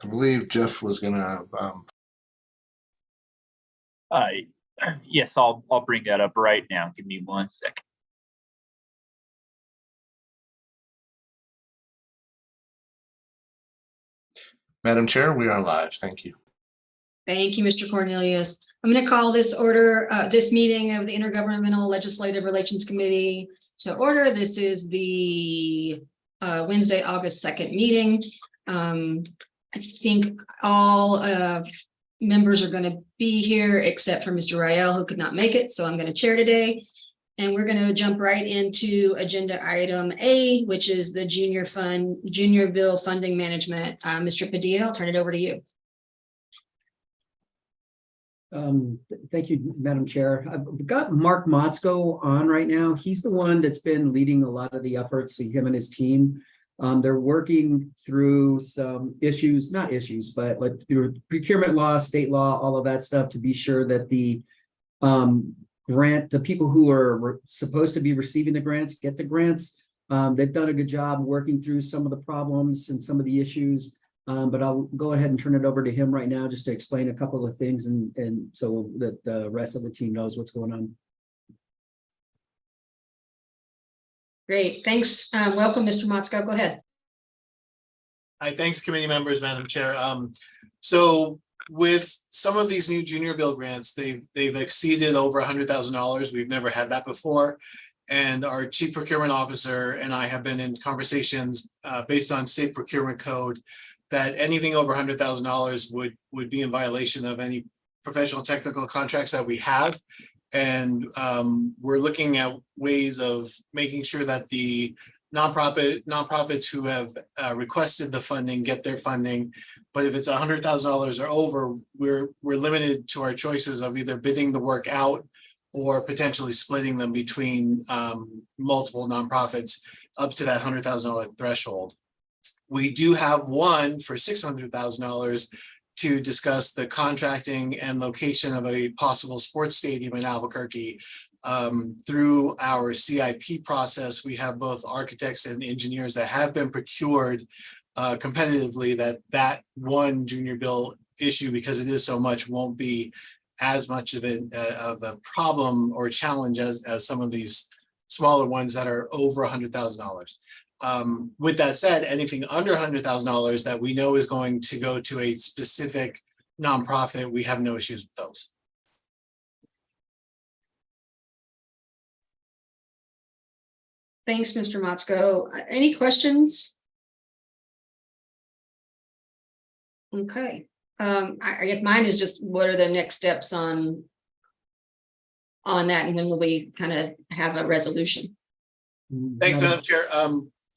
I believe Jeff was gonna, Yes, I'll bring that up right now. Give me 1 second. Madam Chair, we are live. Thank you. Thank you, Mr. Cornelius. I'm going to call this meeting of the Intergovernmental Legislative Relations Committee to order. This is the Wednesday, August 2nd meeting. I think all members are going to be here except for Mr. Rael, who could not make it. So I'm going to chair today. And we're going to jump right into agenda item A, which is the junior bill funding management. Mr. Padilla, I'll turn it over to you. Thank you, Madam Chair. I've got Mark Motzko on right now. He's the one that's been leading a lot of the efforts, him and his team. They're working through some issues, not issues, but like through procurement law, state law, all of that stuff to be sure that the the people who are supposed to be receiving the grants get the grants. They've done a good job working through some of the problems and some of the issues. But I'll go ahead and turn it over to him right now just to explain a couple of things and so that the rest of the team knows what's going on. Great, thanks. Welcome, Mr. Motzko. Go ahead. Hi, thanks, committee members, Madam Chair. So with some of these new junior bill grants, they've exceeded over $100,000. We've never had that before. And our chief procurement officer and I have been in conversations based on state procurement code that anything over $100,000 would be in violation of any professional technical contracts that we have. And we're looking at ways of making sure that the nonprofits who have requested the funding get their funding. But if it's $100,000 or over, we're limited to our choices of either bidding the work out or potentially splitting them between multiple nonprofits up to that $100,000 threshold. We do have one for $600,000 to discuss the contracting and location of a possible sports stadium in Albuquerque. Through our CIP process, we have both architects and engineers that have been procured competitively. That one junior bill issue, because it is so much, won't be as much of a problem or challenge as some of these smaller ones that are over $100,000. With that said, anything under $100,000 that we know is going to go to a specific nonprofit, we have no issues with those. Thanks, Mr. Motzko. Any questions? Okay. I guess mine is just what are the next steps on that, and when will we kind of have a resolution? Thanks, Madam Chair.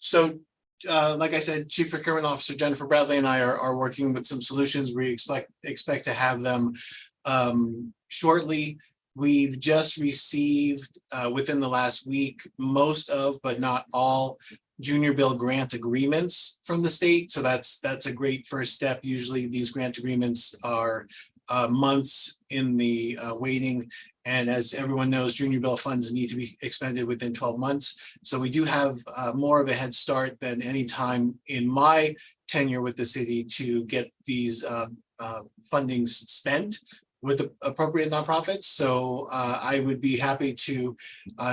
So like I said, Chief Procurement Officer Jennifer Bradley and I are working with some solutions. We expect to have them shortly. We've just received within the last week most of, but not all, junior bill grant agreements from the state. So that's a great first step. Usually these grant agreements are months in the waiting. And as everyone knows, junior bill funds need to be expended within 12 months. So we do have more of a head start than any time in my tenure with the city to get these fundings spent with the appropriate nonprofits. So I would be happy to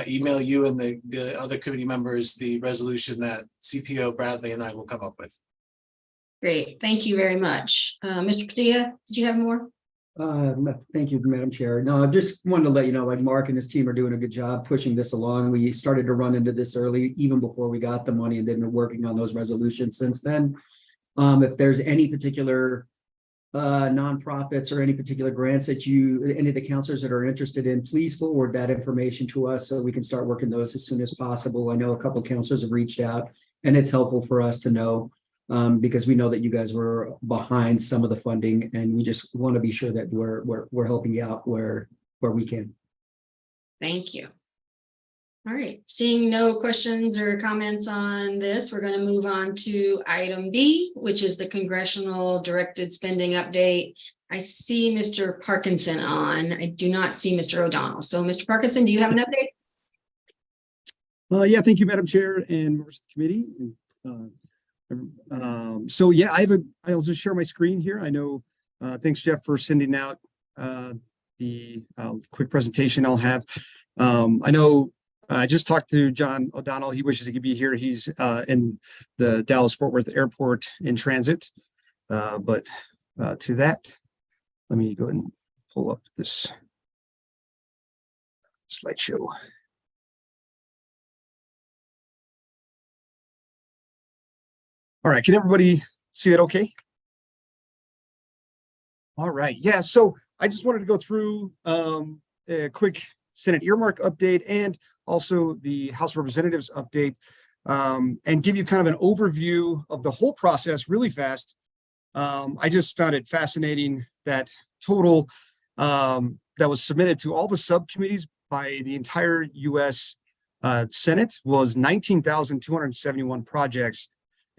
email you and the other committee members the resolution that CPO Bradley and I will come up with. Great, thank you very much. Mr. Padilla, did you have more? Thank you, Madam Chair. No, I just wanted to let you know, like Mark and his team are doing a good job pushing this along. We started to run into this early, even before we got the money, and they've been working on those resolutions since then. If there's any particular nonprofits or any particular grants that any of the counselors that are interested in, please forward that information to us so we can start working those as soon as possible. I know a couple of counselors have reached out, and it's helpful for us to know. Because we know that you guys were behind some of the funding, and we just want to be sure that we're helping you out where we can. Thank you. All right, seeing no questions or comments on this, we're going to move on to item B, which is the congressional directed spending update. I see Mr. Parkinson on. I do not see Mr. O'Donnell. So Mr. Parkinson, do you have an update? Yeah, thank you, Madam Chair and members of the committee. So yeah, I'll just share my screen here. I know, thanks Jeff for sending out the quick presentation I'll have. I know I just talked to John O'Donnell. He wishes he could be here. He's in the Dallas-Fort Worth Airport in transit. But to that, let me go ahead and pull up this slideshow. All right, can everybody see that okay? All right, yeah, so I just wanted to go through a quick Senate earmark update and also the House of Representatives update, and give you kind of an overview of the whole process really fast. I just found it fascinating that total that was submitted to all the subcommittees by the entire US Senate was 19,271 projects.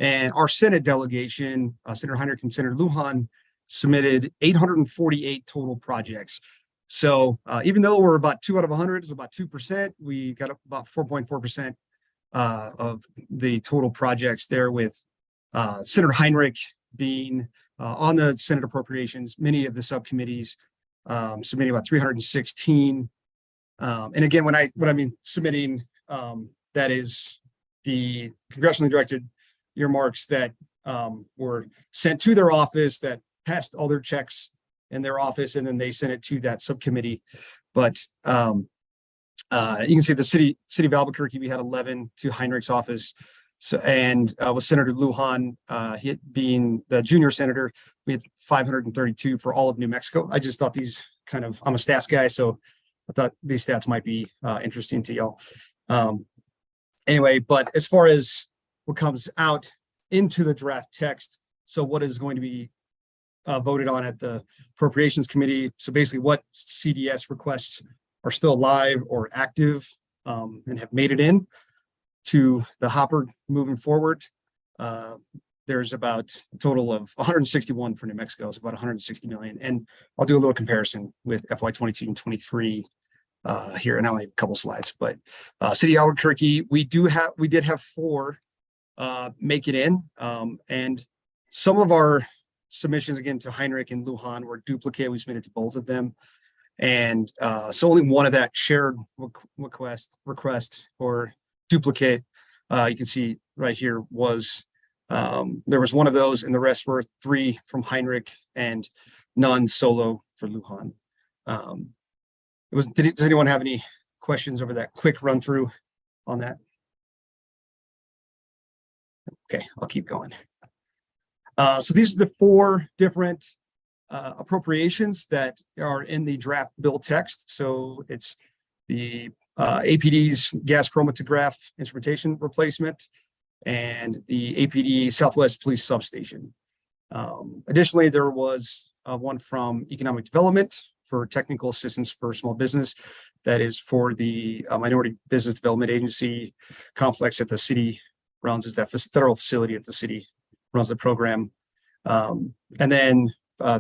And our Senate delegation, Senator Heinrich and Senator Lujan, submitted 848 total projects. So even though we're about 2 out of 100, it's about 2%, we got about 4.4% of the total projects there, with Senator Heinrich being on the Senate Appropriations, many of the subcommittees submitting about 316. And again, when I mean submitting, that is the congressionally directed earmarks that were sent to their office, that passed all their checks in their office, and then they sent it to that subcommittee. But you can see the city of Albuquerque, we had 11 to Heinrich's office. So, and with Senator Lujan, he being the junior senator, we had 532 for all of New Mexico. I just thought these I'm a stats guy, so I thought these stats might be interesting to y'all. Anyway, but as far as what comes out into the draft text, so what is going to be voted on at the Appropriations Committee. So basically what CDS requests are still alive or active and have made it in to the hopper moving forward. There's about a total of 161 for New Mexico, so about 160 million. And I'll do a little comparison with FY22 and 23 here, and I only have a couple slides. But City of Albuquerque, we did have 4 make it in, and some of our submissions again to Heinrich and Lujan were duplicate. We submitted to both of them, and so only one of that shared request or duplicate you can see right here was there was one of those, and the rest were 3 from Heinrich and none solo for Lujan. Does anyone have any questions over that quick run through on that? Okay, I'll keep going. So these are the 4 different appropriations that are in the draft bill text. So it's the APD's gas chromatograph instrumentation replacement and the APD Southwest Police Substation. Additionally, there was one from Economic Development for technical assistance for small business. That is for the Minority Business Development Agency complex that the city runs, is that federal facility that the city runs the program. And then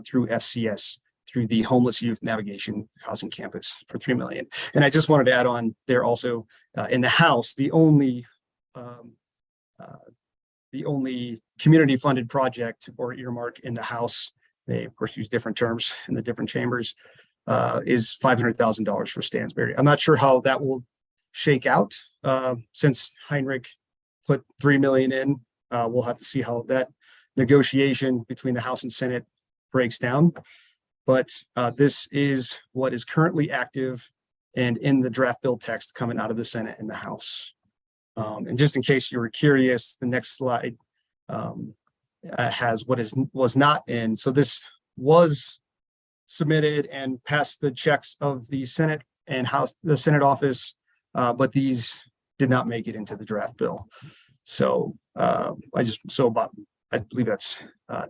through FCS, through the Homeless Youth Navigation Housing Campus for $3 million. And I just wanted to add on there also in the House, the only community funded project or earmark in the House, they of course use different terms in the different chambers, is $500,000 for Stansbury. I'm not sure how that will shake out since Heinrich put $3 million in. We'll have to see how that negotiation between the House and Senate breaks down. But this is what is currently active and in the draft bill text coming out of the Senate and the House. And just in case you were curious, the next slide has what was not in. So this was submitted and passed the checks of the Senate and House, the Senate office, but these did not make it into the draft bill. So I believe that's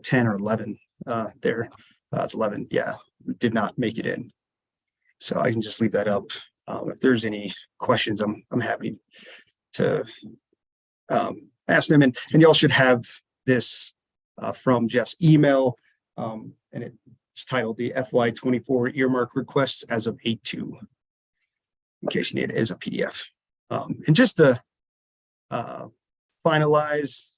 10 or 11 there. It's 11. Yeah, did not make it in. So I can just leave that up. If there's any questions, I'm happy to ask them. And y'all should have this from Jeff's email, and it's titled the FY24 earmark requests as of 8/2, in case you need it as a PDF. And just to finalize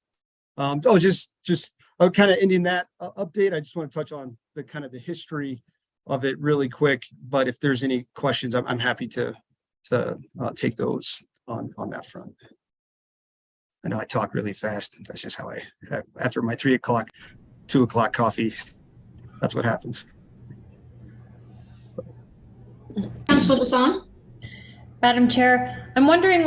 Just kind of ending that update. I just want to touch on the kind of the history of it really quick. But if there's any questions, I'm happy to take those on that front. I know I talk really fast. That's just how I have after my 3 o'clock, 2 o'clock coffee. That's what happens. Councilor Bassan? Madam Chair, I'm wondering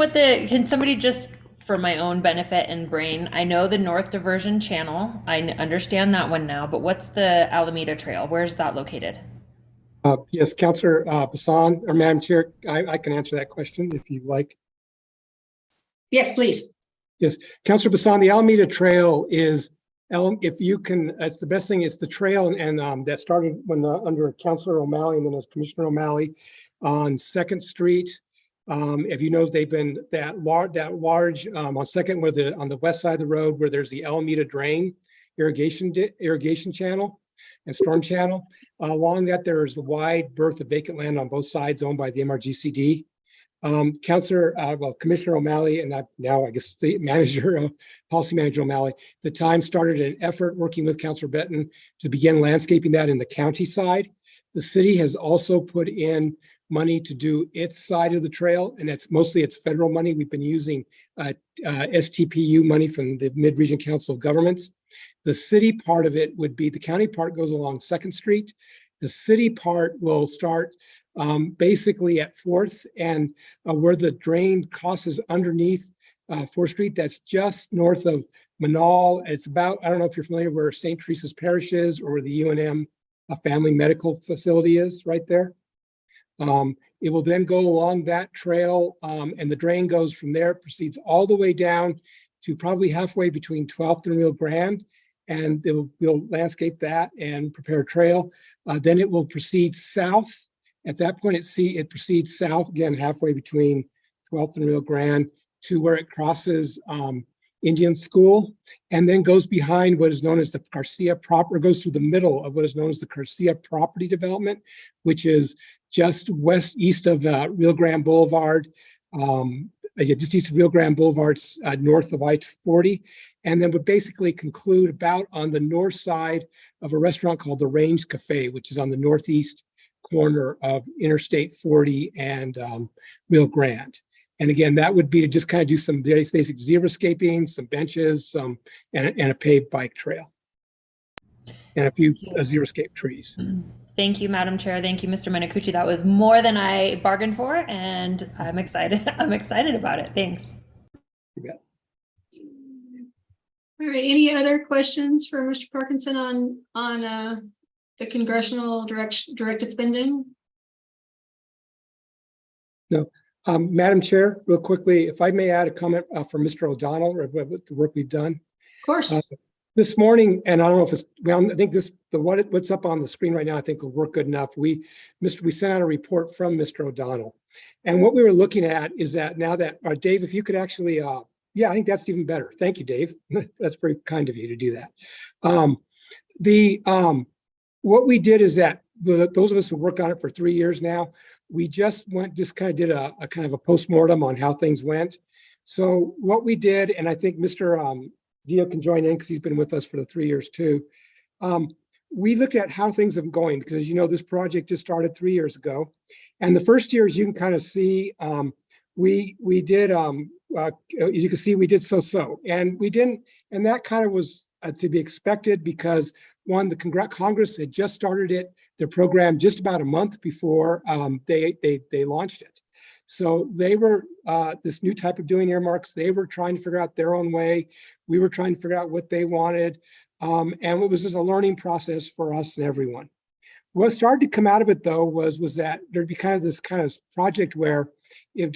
can somebody just, for my own benefit and brain, I know the North Diversion Channel, I understand that one now, but what's the Alameda Trail? Where's that located? Yes, Councilor Bassan, or Madam Chair, I can answer that question if you'd like. Yes, please. Yes, Councilor Bassan, the Alameda Trail is, if you can, that's the best thing. It's the trail and that started under Councilor O'Malley and then as Commissioner O'Malley on 2nd Street. If you know, they've been that large on 2nd, on the west side of the road where there's the Alameda Drain irrigation channel and storm channel. Along that, there is the wide berth of vacant land on both sides owned by the MRGCD. Commissioner O'Malley and now I guess the policy manager O'Malley, at the time started an effort working with Councilor Benton to begin landscaping that in the county side. The city has also put in money to do its side of the trail, and it's federal money. We've been using STPU money from the Mid-Region Council of Governments. The city part of it would be, the county part goes along 2nd Street. The city part will start basically at 4th and where the drain crosses underneath 4th Street. That's just north of Manal. It's about, I don't know if you're familiar where St. Teresa's Parish is or where the UNM family medical facility is right there. It will then go along that trail and the drain goes from there, proceeds all the way down to probably halfway between 12th and Rio Grande. And we'll landscape that and prepare a trail. Then it will proceed south. At that point, it proceeds south again, halfway between 12th and Rio Grande to where it crosses Indian School, and then goes behind what is known as the Garcia proper, goes through the middle of what is known as the Garcia property development, which is just east of Rio Grande Boulevard, just east of Rio Grande Boulevard, north of I-40, and then would basically conclude about on the north side of a restaurant called the Range Cafe, which is on the northeast corner of Interstate 40 and Rio Grande. And again, that would be to just kind of do some very basic xeriscaping, some benches, and a paved bike trail, and a few xeriscape trees. Thank you, Madam Chair. Thank you, Mr. Minicucci. That was more than I bargained for, and I'm excited. I'm excited about it. Thanks. You bet. All right, any other questions for Mr. Parkinson on the congressional directed spending? No. Madam Chair, real quickly, if I may add a comment from Mr. O'Donnell or the work we've done. Of course. This morning, and I don't know if it's, well, I think what's up on the screen right now, I think will work good enough. We sent out a report from Mr. O'Donnell. And what we were looking at is that now that, Dave, if you could actually, yeah, I think that's even better. Thank you, Dave. That's very kind of you to do that. What we did is that those of us who worked on it for 3 years now, we just kind of did a kind of a postmortem on how things went. So what we did, and I think Mr. Dio can join in because he's been with us for the 3 years too. We looked at how things have been going because, as you know, this project just started 3 years ago. And the first year, as you can kind of see, we did, as you can see, we did so-so. And we didn't, and that kind of was to be expected because one, the Congress had just started their program just about a month before they launched it. So they were this new type of doing earmarks. They were trying to figure out their own way. We were trying to figure out what they wanted. And it was just a learning process for us and everyone. What started to come out of it though was that there'd be kind of this kind of project where we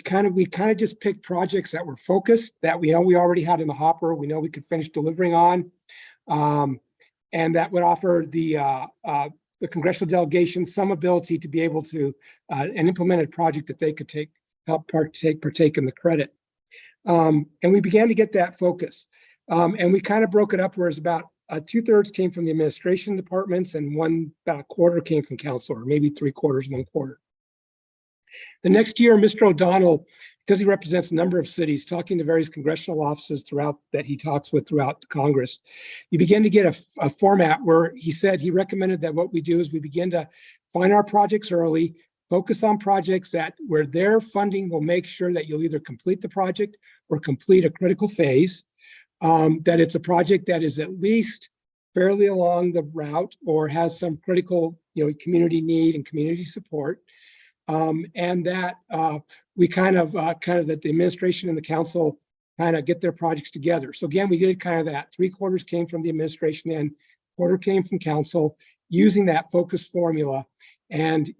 kind of just picked projects that were focused that we know we already had in the hopper. We know we could finish delivering on. And that would offer the congressional delegation some ability to be able to an implemented project that they could help partake in the credit. And we began to get that focus. And we kind of broke it up, whereas about 2/3 came from the administration departments and about a quarter came from council, or maybe 3/4, 1/4. The next year, Mr. O'Donnell because he represents a number of cities, talking to various congressional offices that he talks with throughout Congress, you begin to get a format where he recommended that what we do is we begin to find our projects early, focus on projects where their funding will make sure that you'll either complete the project or complete a critical phase, that it's a project that is at least fairly along the route or has some critical, community need and community support. And that we that the administration and the council kind of get their projects together. So again, we did kind of that. 3/4 came from the administration and 1/4 came from council, using that focus formula. And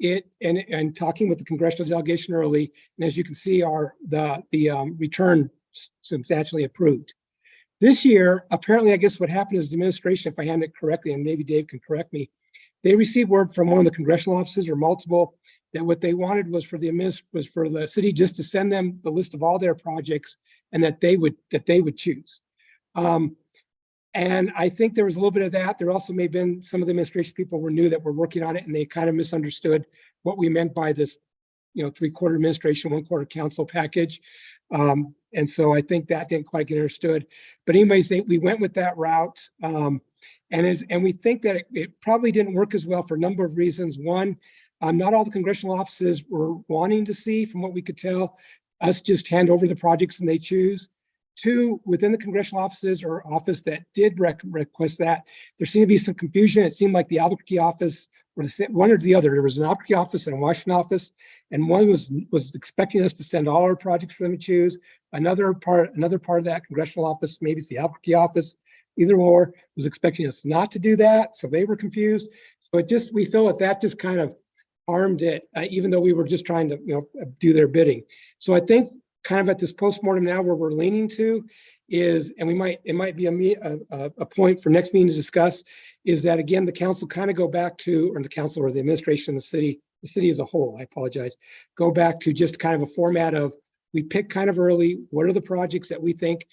talking with the congressional delegation early, and as you can see, the return substantially improved. This year, apparently, I guess what happened is the administration, if I had it correctly, and maybe Dave can correct me, they received word from one of the congressional offices or multiple that what they wanted was for the city just to send them the list of all their projects and that they would choose. And I think there was a little bit of that. There also may have been some of the administration people were new that were working on it, and they kind of misunderstood what we meant by this, 3/4 administration, 1/4 council package. And so I think that didn't quite get understood. But anyways, we went with that route. And we think that it probably didn't work as well for a number of reasons. One, not all the congressional offices were wanting to see, from what we could tell, us just hand over the projects and they choose. Two, within the congressional offices or office that did request that, there seemed to be some confusion. It seemed like the Albuquerque office, or one or the other, there was an Albuquerque office and a Washington office, and one was expecting us to send all our projects for them to choose. Another part of that congressional office, maybe it's the Albuquerque office, either or, was expecting us not to do that, so they were confused. So we feel that just kind of harmed it, even though we were just trying to do their bidding. So I think kind of at this postmortem now, where we're leaning to is, and it might be a point for next meeting to discuss, is that again, the council kind of go back to, or the council or the administration, the city as a whole, I apologize, go back to just kind of a format of, we pick kind of early, what are the projects that we think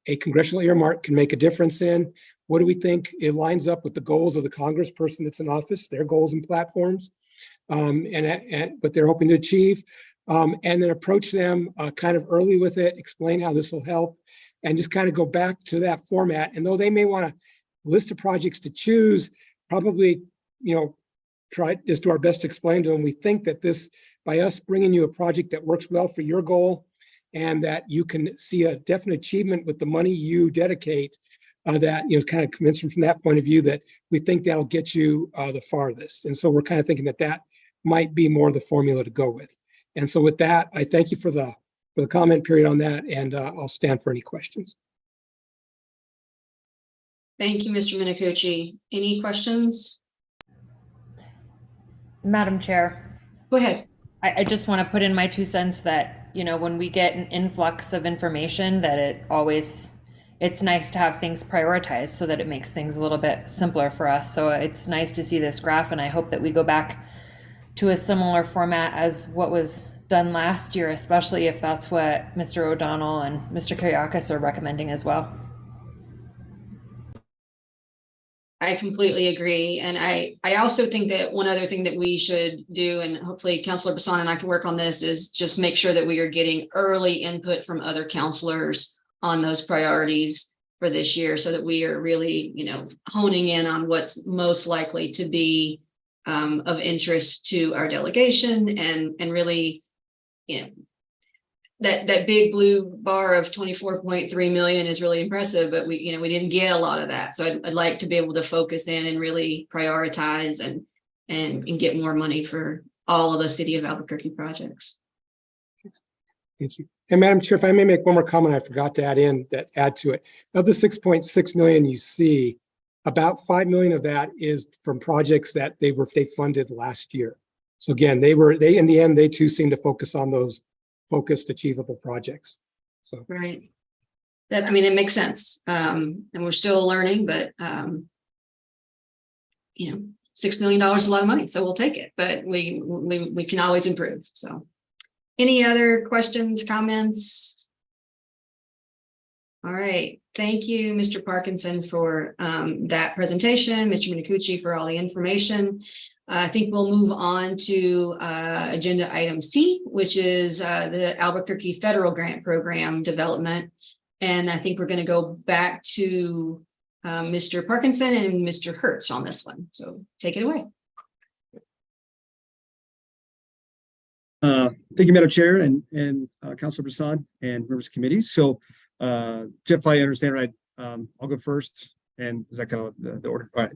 a congressional earmark can make a difference in? What do we think it lines up with the goals of the congressperson that's in office, their goals and platforms, and what they're hoping to achieve? And then approach them kind of early with it, explain how this will help, and just kind of go back to that format. And though they may want a list of projects to choose, probably, try just do our best to explain to them, we think that this, by us bringing you a project that works well for your goal, and that you can see a definite achievement with the money you dedicate, that, kind of commensurate from that point of view, that we think that'll get you the farthest. And so we're kind of thinking that might be more the formula to go with. And so with that, I thank you for the comment period on that, and I'll stand for any questions. Thank you, Mr. Minicucci. Any questions? Madam Chair, Go ahead. I just want to put in my 2 cents that, when we get an influx of information, that it's nice to have things prioritized so that it makes things a little bit simpler for us. So it's nice to see this graph, and I hope that we go back to a similar format as what was done last year, especially if that's what Mr. O'Donnell and Mr. Kyriakis are recommending as well. I completely agree. And I also think that one other thing that we should do, and hopefully Councilor Bassan and I can work on this, is just make sure that we are getting early input from other counselors on those priorities for this year, so that we are really, honing in on what's most likely to be of interest to our delegation, and really, that big blue bar of 24.3 million is really impressive, but we didn't get a lot of that. So I'd like to be able to focus in and really prioritize and get more money for all of the city of Albuquerque projects. Thank you. And Madam Chair, if I may make one more comment, I forgot to add to it. Of the 6.6 million you see, about 5 million of that is from projects that they funded last year. So again, they in the end, they too seem to focus on those focused, achievable projects. So Right. It makes sense. And we're still learning, but $6 million is a lot of money, so we'll take it, but we can always improve. So any other questions, comments All right, thank you, Mr. Parkinson, for that presentation, Mr. Minicucci for all the information. I think we'll move on to agenda item C, which is the Albuquerque Federal Grant Program Development. And I think we're going to go back to Mr. Parkinson and Mr. Hertz on this one. So take it away. Thank you, Madam Chair and Councilor Bassan and members of the committee. So Jeff, I understand, right? I'll go first. And is that kind of the order? All right,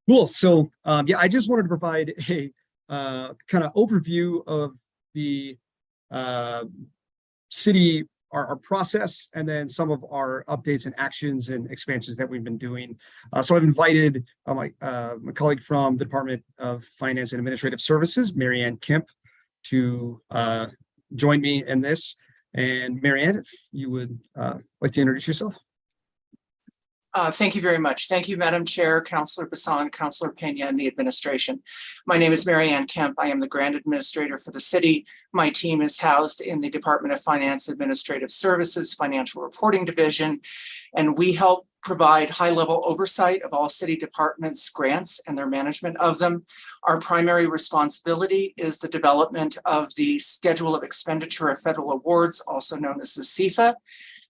cool. So yeah, I just wanted to provide a kind of overview of the city, our process, and then some of our updates and actions and expansions that we've been doing. So I've invited my colleague from the Department of Finance and Administrative Services, Mary Ann Kemp, to join me in this. And Mary Ann, if you would like to introduce yourself. Thank you very much. Thank you, Madam Chair, Councilor Bassan, Councilor Pena, and the administration. My name is Mary Ann Kemp. I am the grant administrator for the city. My team is housed in the Department of Finance Administrative Services Financial Reporting Division, and we help provide high-level oversight of all city departments' grants and their management of them. Our primary responsibility is the development of the Schedule of Expenditure of Federal Awards, also known as the CFA,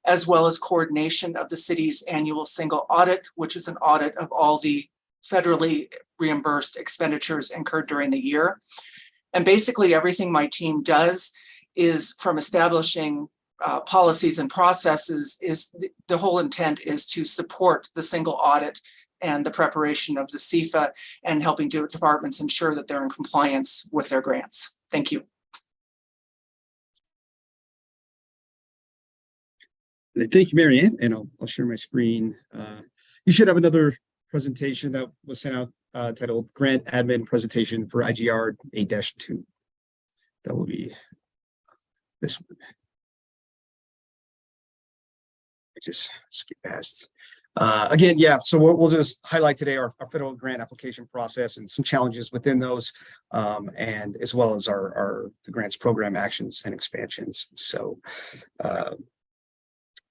as well as coordination of the city's annual single audit, which is an audit of all the federally reimbursed expenditures incurred during the year. And basically everything my team does is, from establishing policies and processes, is the whole intent is to support the single audit and the preparation of the CFA and helping departments ensure that they're in compliance with their grants. Thank you. Thank you, Mary Ann, and I'll share my screen. You should have another presentation that was sent out titled Grant Admin Presentation for IGR 8-2. That will be this one. I just skip past. Again, yeah, so we'll just highlight today our federal grant application process and some challenges within those, and as well as the grants program actions and expansions. So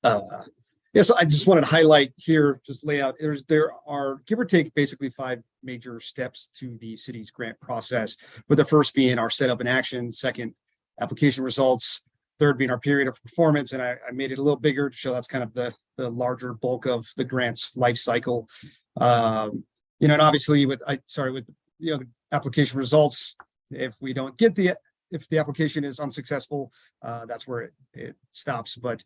yeah, so I just wanted to highlight here, just lay out, there are give or take basically 5 major steps to the city's grant process, with the first being our setup and action, second, application results, third being our period of performance, and I made it a little bigger to show that's kind of the larger bulk of the grant's life cycle. You know, and obviously with the application results, if we don't get if the application is unsuccessful, that's where it stops. But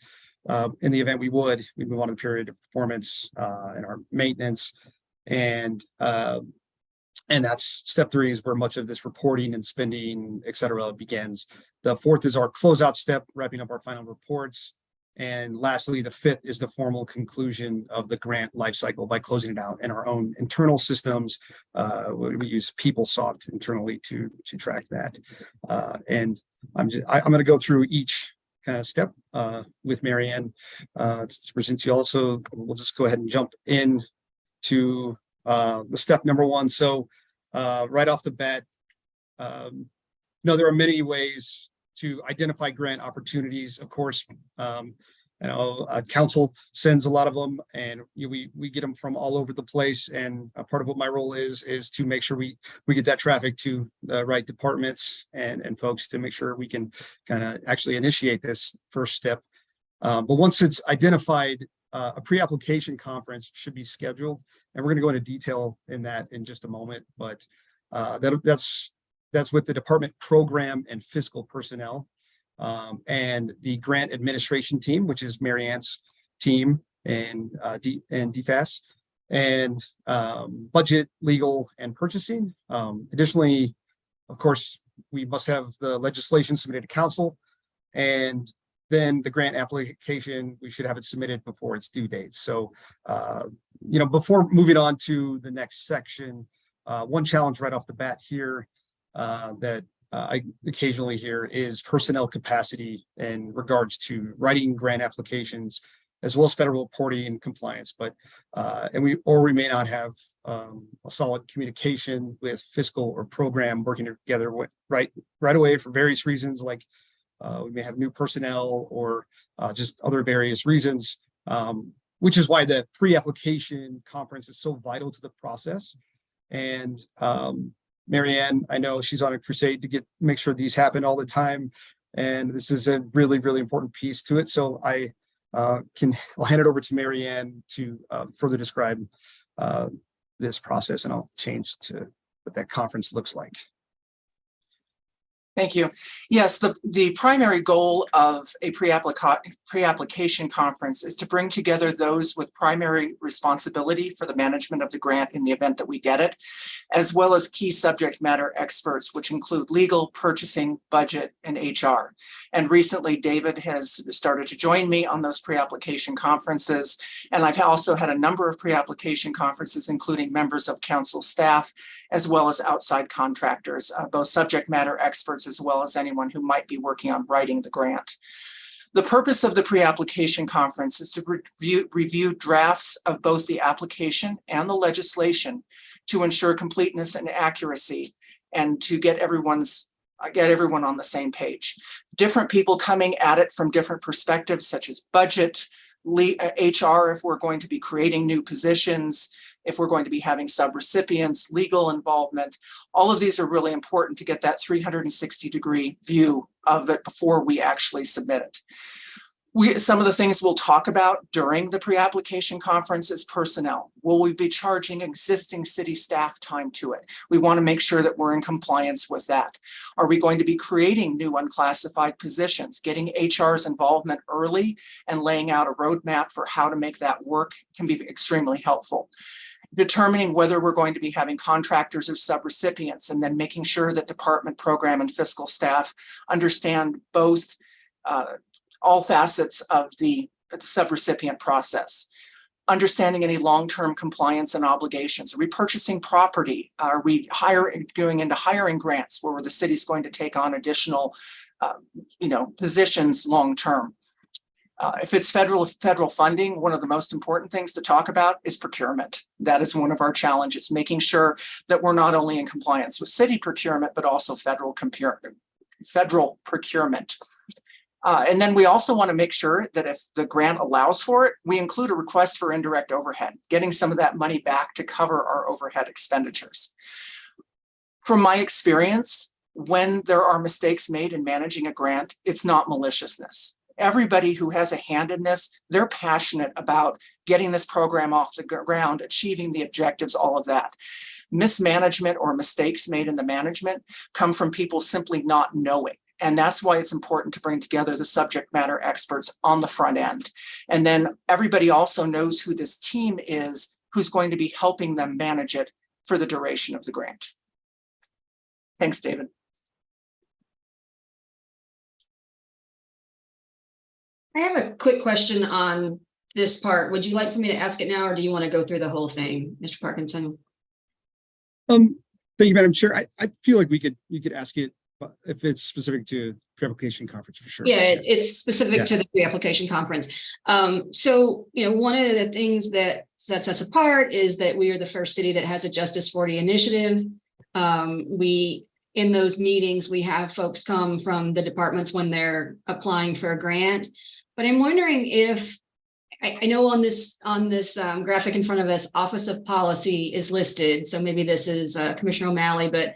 in the event we move on to the period of performance and our maintenance, and that's step 3 is where much of this reporting and spending, et cetera, begins. The 4th is our closeout step, wrapping up our final reports. And lastly, the 5th is the formal conclusion of the grant lifecycle by closing it out in our own internal systems. We use PeopleSoft internally to track that. And I'm going to go through each kind of step with Mary Ann to present to you. Also, we'll just go ahead and jump in to the step number 1. So right off the bat, there are many ways to identify grant opportunities. Of course, council sends a lot of them, and we get them from all over the place. And a part of what my role is to make sure we get that traffic to the right departments and folks to make sure we can kind of actually initiate this first step. But once it's identified, a pre-application conference should be scheduled, and we're going to go into detail in that in just a moment. But that's with the department program and fiscal personnel, and the grant administration team, which is Mary Ann's team, and DFAS, and budget, legal, and purchasing. Additionally, of course, we must have the legislation submitted to council, and then the grant application, we should have it submitted before its due date. So, before moving on to the next section, one challenge right off the bat here that I occasionally hear is personnel capacity in regards to writing grant applications, as well as federal reporting and compliance. But we may not have a solid communication with fiscal or program working together right away for various reasons, like we may have new personnel or just other various reasons. which is why the pre-application conference is so vital to the process. And Marianne, I know she's on a crusade to make sure these happen all the time. And this is a really, really important piece to it. So I'll hand it over to Marianne to further describe this process, and I'll change to what that conference looks like. Thank you. Yes, the primary goal of a pre-application conference is to bring together those with primary responsibility for the management of the grant in the event that we get it, as well as key subject matter experts, which include legal, purchasing, budget, and HR. And recently, David has started to join me on those pre-application conferences. And I've also had a number of pre-application conferences, including members of council staff, as well as outside contractors, both subject matter experts, as well as anyone who might be working on writing the grant. The purpose of the pre-application conference is to review drafts of both the application and the legislation to ensure completeness and accuracy, and to get everyone on the same page. Different people coming at it from different perspectives, such as budget, HR, if we're going to be creating new positions, if we're going to be having subrecipients, legal involvement. All of these are really important to get that 360-degree view of it before we actually submit it. Some of the things we'll talk about during the pre-application conference is personnel. Will we be charging existing city staff time to it? We want to make sure that we're in compliance with that. Are we going to be creating new unclassified positions? Getting HR's involvement early and laying out a roadmap for how to make that work can be extremely helpful. Determining whether we're going to be having contractors or subrecipients, and then making sure that department, program, and fiscal staff understand both all facets of the subrecipient process. Understanding any long-term compliance and obligations. Are we purchasing property? Are we going into hiring grants where the city's going to take on additional positions long-term? If it's federal funding, one of the most important things to talk about is procurement. That is one of our challenges, making sure that we're not only in compliance with city procurement, but also federal procurement. And then we also want to make sure that if the grant allows for it, we include a request for indirect overhead, getting some of that money back to cover our overhead expenditures. From my experience, when there are mistakes made in managing a grant, it's not maliciousness. Everybody who has a hand in this, they're passionate about getting this program off the ground, achieving the objectives, all of that. Mismanagement or mistakes made in the management come from people simply not knowing. And that's why it's important to bring together the subject matter experts on the front end. And then everybody also knows who this team is, who's going to be helping them manage it for the duration of the grant. Thanks, David. I have a quick question on this part. Would you like for me to ask it now, or do you want to go through the whole thing, Mr. Parkinson? Thank you, Madam Chair. I feel like you could ask it, but if it's specific to pre-application conference, for sure. Yeah, it's specific to the pre-application conference. So, one of the things that sets us apart is that we are the first city that has a Justice 40 initiative. In those meetings, we have folks come from the departments when they're applying for a grant. But I'm wondering if, I know on this graphic in front of us, Office of Policy is listed. So maybe this is Commissioner O'Malley, but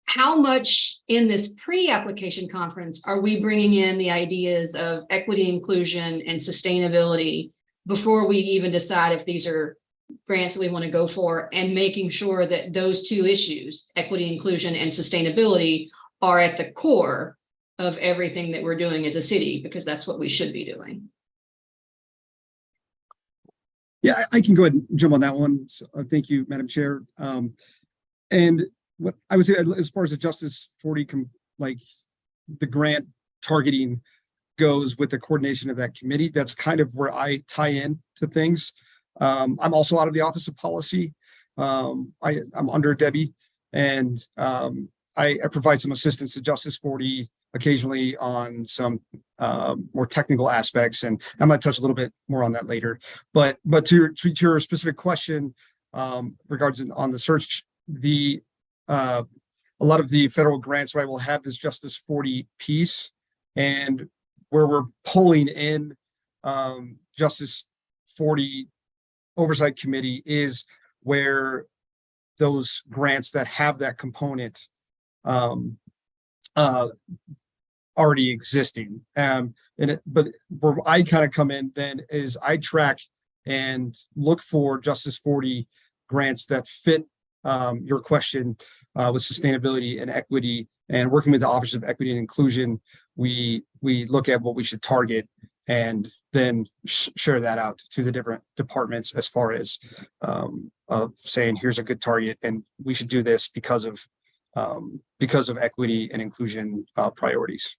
how much in this pre-application conference are we bringing in the ideas of equity, inclusion, and sustainability before we even decide if these are grants that we want to go for, and making sure that those two issues, equity, inclusion, and sustainability, are at the core of everything that we're doing as a city, because that's what we should be doing. Yeah, I can go ahead and jump on that one. So, thank you, Madam Chair. And what I would say, as far as the Justice 40, like the grant targeting goes with the coordination of that committee, that's kind of where I tie in to things. I'm also out of the Office of Policy. I'm under Debbie, and I provide some assistance to Justice 40 occasionally on some more technical aspects, and I'm going to touch a little bit more on that later. But to your specific question, regards on the search, a lot of the federal grants, right, will have this Justice 40 piece, and where we're pulling in Justice 40 Oversight Committee is where those grants that have that component already existing. But where I kind of come in then is I track and look for Justice 40 grants that fit your question with sustainability and equity, and working with the Office of Equity and Inclusion, we look at what we should target and then share that out to the different departments as far as saying, here's a good target and we should do this because of equity and inclusion priorities.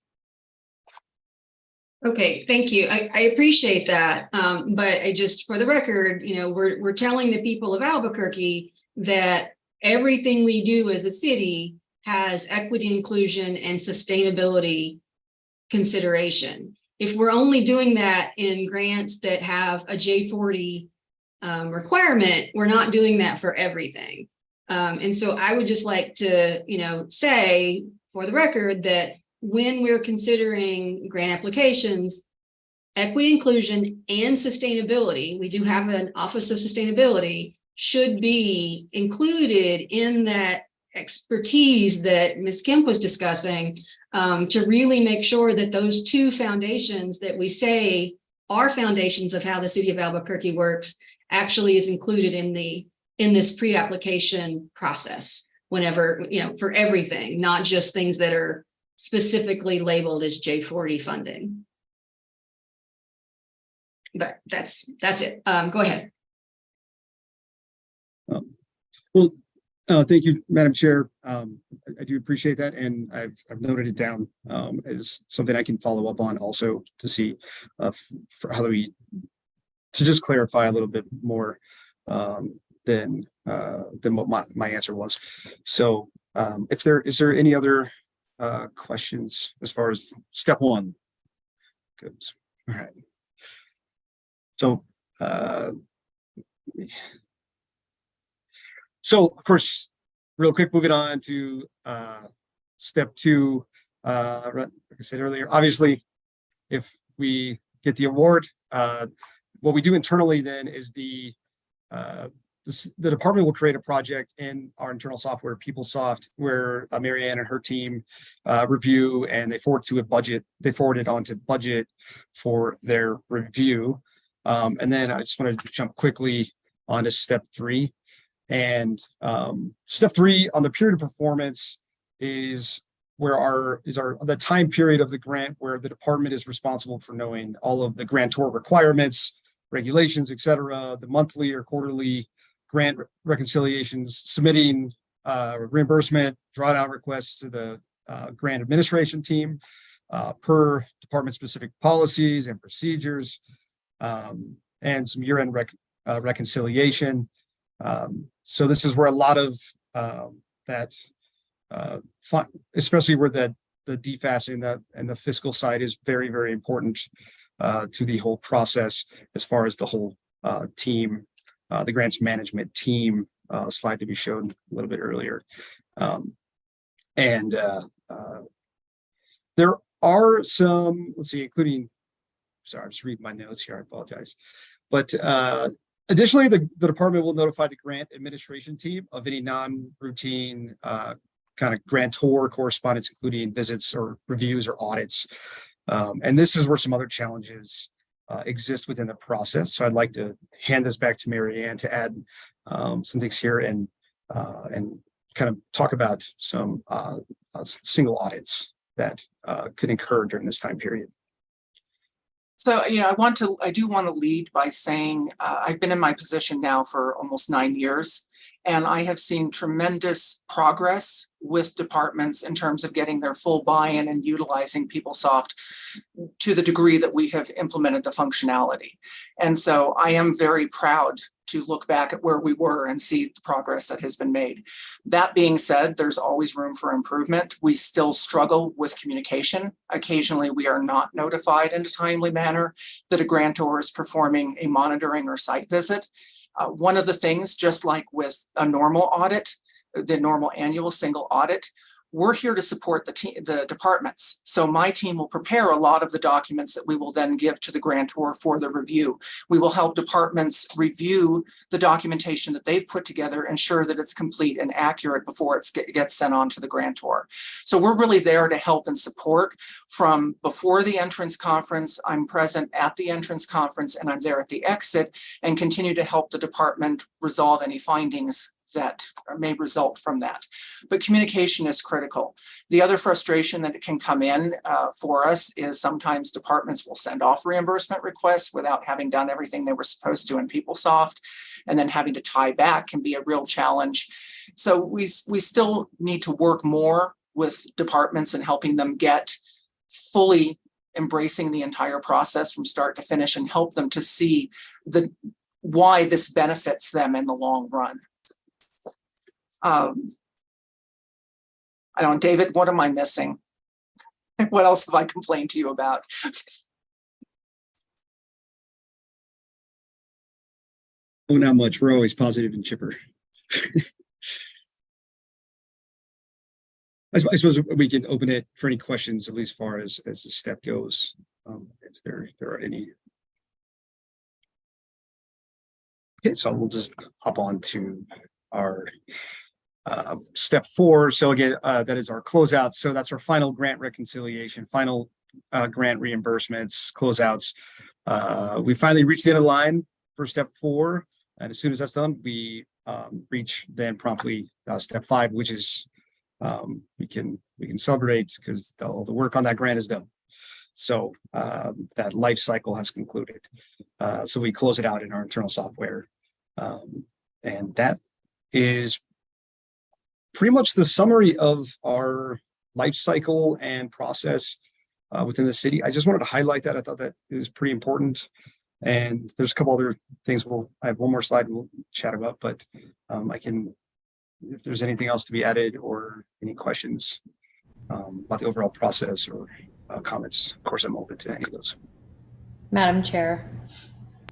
Okay, thank you. I appreciate that. But I just, for the record, we're telling the people of Albuquerque that everything we do as a city has equity, inclusion, and sustainability consideration. If we're only doing that in grants that have a J40 requirement, we're not doing that for everything. And so I would just like to, say for the record that when we're considering grant applications, equity, inclusion, and sustainability, we do have an Office of Sustainability, should be included in that expertise that Ms. Kemp was discussing, to really make sure that those two foundations that we say are foundations of how the city of Albuquerque works actually is included in this pre-application process whenever, for everything, not just things that are specifically labeled as J40 funding. But that's it. Go ahead. Well, thank you, Madam Chair. I do appreciate that, and I've noted it down as something I can follow up on also to see for how do we to just clarify a little bit more than what my answer was. So, is there any other questions as far as step one goes? All right. So, of course, real quick, moving on to step two. Like I said earlier, obviously, if we get the award, what we do internally then is the department will create a project in our internal software, PeopleSoft, where Mary Ann and her team review, and they forward to a budget. They forward it onto budget for their review. And then I just wanted to jump quickly onto step three. And step three on the period of performance is where the time period of the grant where the department is responsible for knowing all of the grantor requirements, regulations, et cetera, the monthly or quarterly grant reconciliations, submitting reimbursement, drawdown requests to the grant administration team per department specific policies and procedures, and some year-end reconciliation. So this is where a lot of that, especially where the DFAS and the fiscal side is very, very important to the whole process as far as the whole team, the grants management team slide that we showed a little bit earlier. There are some, let's see, including, sorry, I'm just reading my notes here, I apologize. But additionally, the department will notify the grant administration team of any non-routine kind of grantor correspondence, including visits or reviews or audits. And this is where some other challenges exist within the process. So I'd like to hand this back to Mary Ann to add some things here and kind of talk about some single audits that could occur during this time period. So, I do want to lead by saying I've been in my position now for almost 9 years, and I have seen tremendous progress with departments in terms of getting their full buy-in and utilizing PeopleSoft to the degree that we have implemented the functionality. And so I am very proud to look back at where we were and see the progress that has been made. That being said, there's always room for improvement. We still struggle with communication. Occasionally, we are not notified in a timely manner that a grantor is performing a monitoring or site visit. One of the things, just like with a normal audit, the normal annual single audit, we're here to support the departments. So my team will prepare a lot of the documents that we will then give to the grantor for the review. We will help departments review the documentation that they've put together, ensure that it's complete and accurate before it gets sent on to the grantor. So we're really there to help and support from before the entrance conference. I'm present at the entrance conference and I'm there at the exit and continue to help the department resolve any findings that may result from that. But communication is critical. The other frustration that it can come in for us is sometimes departments will send off reimbursement requests without having done everything they were supposed to in PeopleSoft, and then having to tie back can be a real challenge. So we still need to work more with departments and helping them get fully embracing the entire process from start to finish and help them to see why this benefits them in the long run. I don't, David, what am I missing? What else have I complained to you about? Oh, not much. We're always positive and chipper. I suppose we can open it for any questions, at least as far as the step goes, if there are any. Okay, so we'll just hop on to our step 4. So again, that is our closeout. So that's our final grant reconciliation, final grant reimbursements, closeouts. We finally reached the end of the line for step 4. And as soon as that's done, we reach then promptly step 5, which is we can celebrate because all the work on that grant is done. So that life cycle has concluded. So we close it out in our internal software. And that is pretty much the summary of our life cycle and process within the city. I just wanted to highlight that. I thought that is pretty important. And there's a couple other things I have one more slide we'll chat about, but I can, if there's anything else to be added or any questions about the overall process or comments, of course, I'm open to any of those. Madam Chair.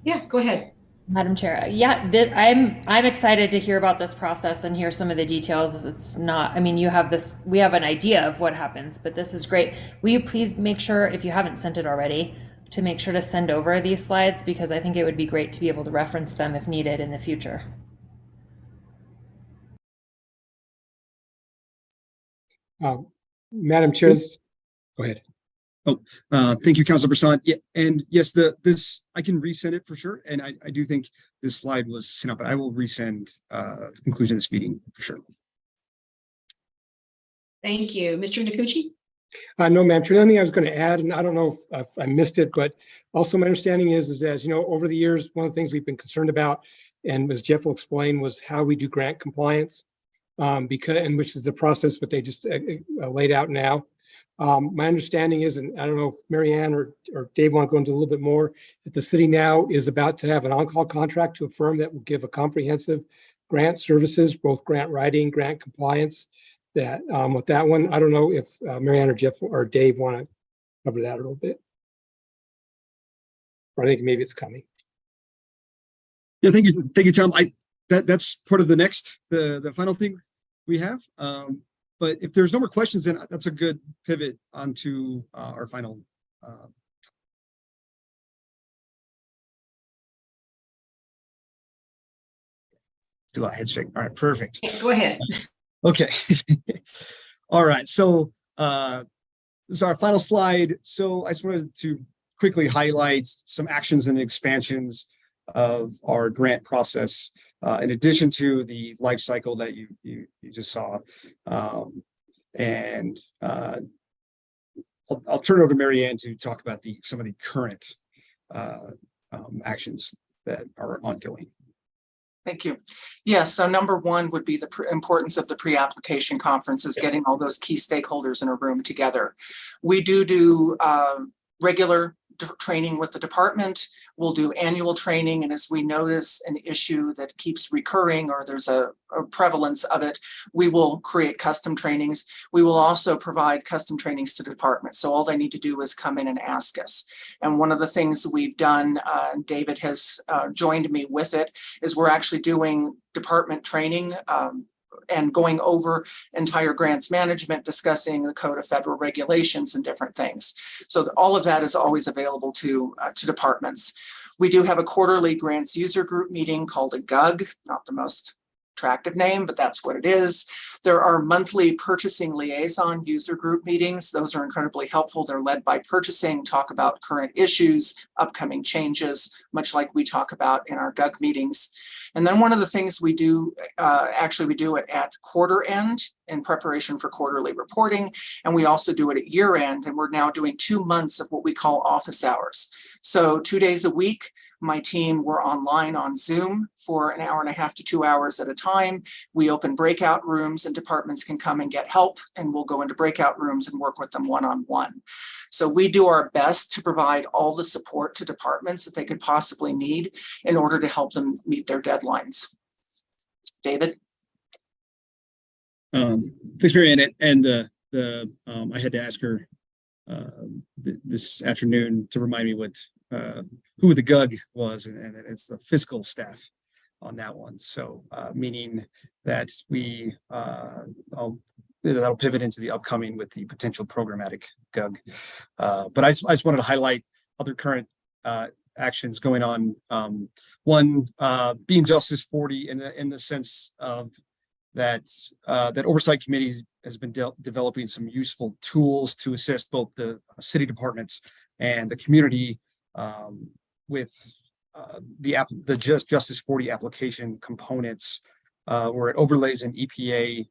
Yeah, go ahead. Madam Chair, yeah, I'm excited to hear about this process and hear some of the details. It's not, I mean, we have an idea of what happens, but this is great. Will you please make sure, if you haven't sent it already, to make sure to send over these slides, because I think it would be great to be able to reference them if needed in the future. Madam Chair, go ahead. Thank you, Councilor Brisson. Yeah, and yes, this I can resend it for sure. And I do think this slide was sent out, but I will resend the conclusion of this meeting for sure. Thank you. Mr. Nikuchi? No, Madam Chair, the only thing I was going to add, and I don't know if I missed it, but also my understanding is as you know, over the years, one of the things we've been concerned about, and as Jeff will explain, was how we do grant compliance, which is the process, but they just laid out now. My understanding is, and I don't know if Mary Ann or Dave want to go into a little bit more, that the city now is about to have an on-call contract to a firm that will give a comprehensive grant services, both grant writing, grant compliance. That with that one, I don't know if Mary Ann or Jeff or Dave want to cover that a little bit. Or I think maybe it's coming. Yeah, thank you, Tom. That's part of the final thing we have. But if there's no more questions, then that's a good pivot onto our final. Do a head shake. All right, perfect. Go ahead. Okay. All right. So this is our final slide. So I just wanted to quickly highlight some actions and expansions of our grant process. In addition to the life cycle that you just saw. I'll turn it over to Mary Ann to talk about some of the current actions that are ongoing. Thank you. Yes, so number one would be the importance of the pre-application conferences, getting all those key stakeholders in a room together. We do regular training with the department. We'll do annual training, and as we notice an issue that keeps recurring or there's a prevalence of it, we will create custom trainings. We will also provide custom trainings to the department. So all they need to do is come in and ask us. And one of the things we've done, David has joined me with it, is we're actually doing department training and going over entire grants management, discussing the code of federal regulations and different things. So all of that is always available to departments. We do have a quarterly grants user group meeting called a GUG, not the most attractive name, but that's what it is. There are monthly purchasing liaison user group meetings. Those are incredibly helpful. They're led by purchasing, talk about current issues, upcoming changes, much like we talk about in our GUG meetings. And then one of the things we do, we do it at quarter end in preparation for quarterly reporting. And we also do it at year end. And we're now doing 2 months of what we call office hours. So 2 days a week, my team were online on Zoom for an hour and a half to 2 hours at a time. We open breakout rooms and departments can come and get help, and we'll go into breakout rooms and work with them one-on-one. So we do our best to provide all the support to departments that they could possibly need in order to help them meet their deadlines. David? Thanks, Mary Ann. And I had to ask her this afternoon to remind me what who the GUG was, and it's the fiscal staff on that one. So meaning that that'll pivot into the upcoming with the potential programmatic GUG. But I just wanted to highlight other current actions going on. One being Justice 40 in the sense of that oversight committee has been developing some useful tools to assist both the city departments and the community with the Justice 40 application components, where it overlays an EPA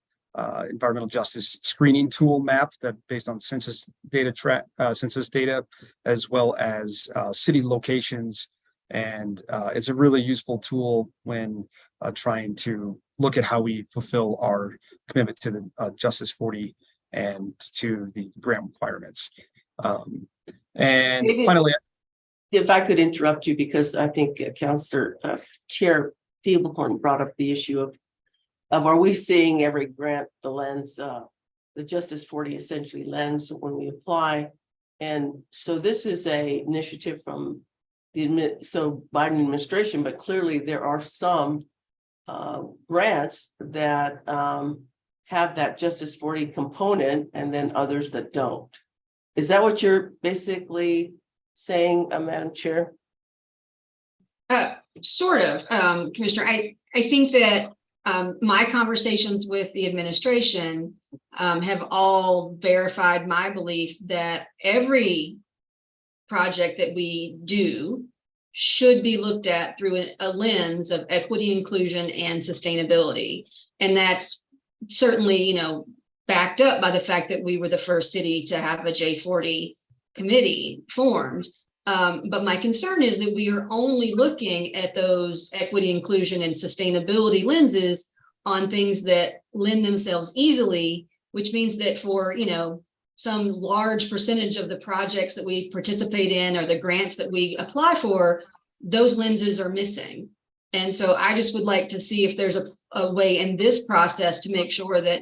environmental justice screening tool map that based on census data, as well as city locations. And it's a really useful tool when trying to look at how we fulfill our commitment to the Justice 40 and to the grant requirements. And David, finally, if I could interrupt you, because I think Councilor Chair Peeblehorn brought up the issue of are we seeing every grant the lens, the Justice 40 essentially lens when we apply? And so this is a initiative from the Biden administration, but clearly there are some grants that have that Justice 40 component and then others that don't. Is that what you're basically saying, Madam Chair? Sort of, Commissioner. I think that my conversations with the administration have all verified my belief that every project that we do should be looked at through a lens of equity, inclusion, and sustainability. And that's certainly, backed up by the fact that we were the first city to have a J40 committee formed. But my concern is that we are only looking at those equity, inclusion, and sustainability lenses on things that lend themselves easily, which means that for, some large percentage of the projects that we participate in or the grants that we apply for, those lenses are missing. And so I just would like to see if there's a way in this process to make sure that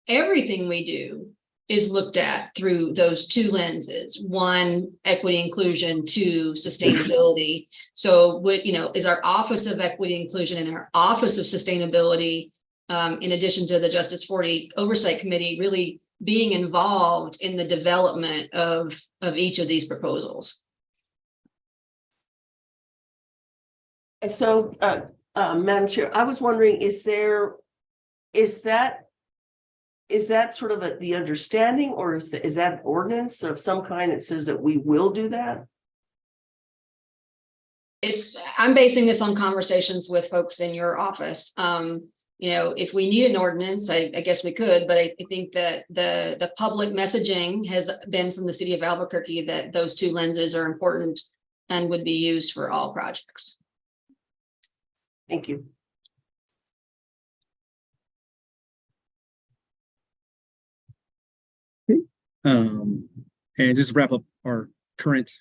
everything we do is looked at through those two lenses: one, equity inclusion; two, sustainability. So what, is our Office of Equity Inclusion and our Office of Sustainability, in addition to the Justice 40 Oversight Committee, really being involved in the development of each of these proposals? And so, Madam Chair, I was wondering, is that sort of the understanding, or is that an ordinance of some kind that says that we will do that? I'm basing this on conversations with folks in your office. If we need an ordinance, I guess we could, but I think that the public messaging has been from the city of Albuquerque that those two lenses are important and would be used for all projects. Thank you. and just to wrap up our current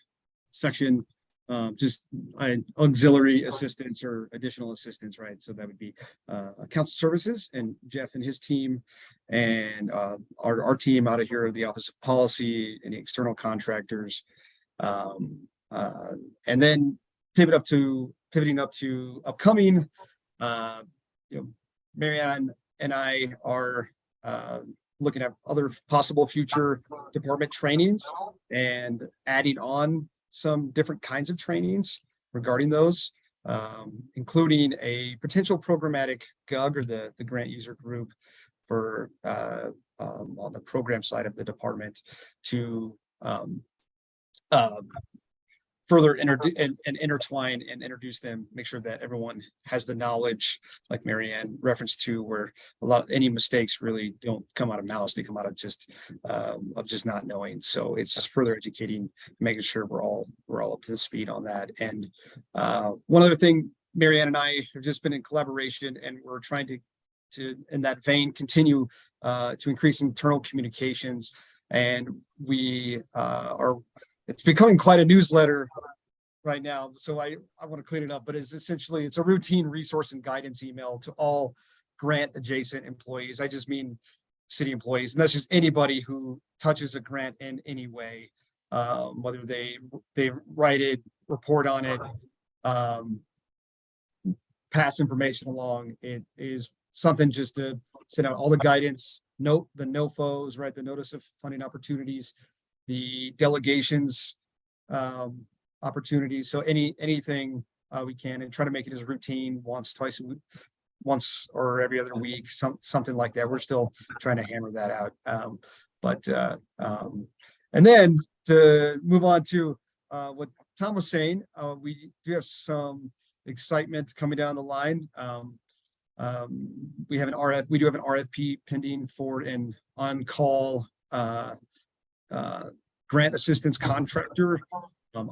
section, auxiliary assistance or additional assistance, right? So that would be council services and Jeff and his team, and our team out of here, the Office of Policy, and the external contractors, and then pivoting up to upcoming. Mary Ann and I are looking at other possible future department trainings and adding on some different kinds of trainings regarding those, including a potential programmatic GUG, or the grant user group, for on the program side of the department to further intertwine and introduce them, make sure that everyone has the knowledge, like Marianne referenced to, where any mistakes really don't come out of malice, they come out of just not knowing. So it's just further educating, making sure we're all up to the speed on that. And one other thing, Marianne and I have just been in collaboration, and we're trying to in that vein continue to increase internal communications, and we it's becoming quite a newsletter right now, so I want to clean it up, but it's a routine resource and guidance email to all grant adjacent employees. I just mean city employees, and that's just anybody who touches a grant in any way, whether they write it, report on it, pass information along. It is something just to send out all the guidance, the NOFOs, right, the notice of funding opportunities, the delegations opportunities. So anything we can, and try to make it as routine, once or every other week, something like that. We're still trying to hammer that out. And then to move on to what Tom was saying, we do have some excitement coming down the line. We do have an RFP pending for an on-call grant assistance contractor.